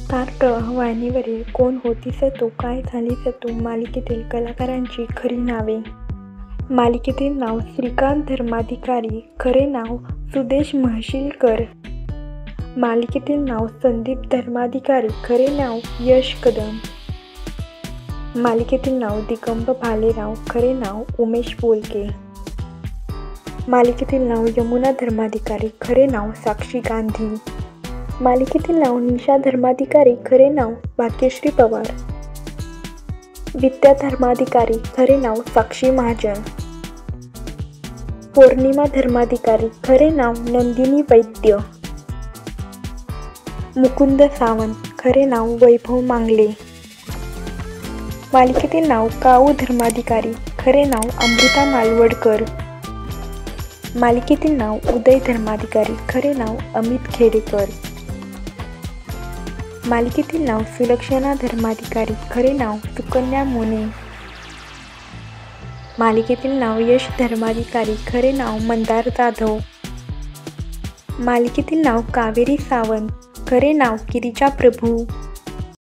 Start वाहिनीवरील कोण होतीस तू, काय झालीस तू मालिकेतील कलाकारांची खरी नावे. मालिकेतील नाव श्रीकांत धर्माधिकारी, खरे नाव सुदेश महशिलकर. मालिकेतील नाव संदीप धर्माधिकारी, खरे नाव यश कदम. मालिकेतील नाव दिगंब भालेराव, खरे नाव उमेश बोलके. मालिकेतील नाव यमुना धर्माधिकारी, खरे नाव साक्षी गांधी. मालिकेतील नाव निशा धर्माधिकारी, खरे नाव भाग्यश्री पवार. विद्या धर्माधिकारी, खरे नाव साक्षी महाजन. पौर्णिमा धर्माधिकारी, खरे नाव नंदिनी वैद्य. मुकुंद सावंत, खरे नाव वैभव मांगले. मालिकेतील नाव काऊ धर्माधिकारी, खरे नाव अमृता मालवडकर. मालिकेतील नाव उदय धर्माधिकारी, खरे नाव अमित खेडेकर. मालिकेतील नाव सुलक्षणा धर्माधिकारी, खरे नाव सुकन्या मोने. मालिकेतील नाव यश धर्माधिकारी, खरे नाव मंदार जाधव. मालिकेतील नाव कावेरी सावंत, खरे नाव गिरिजा प्रभू.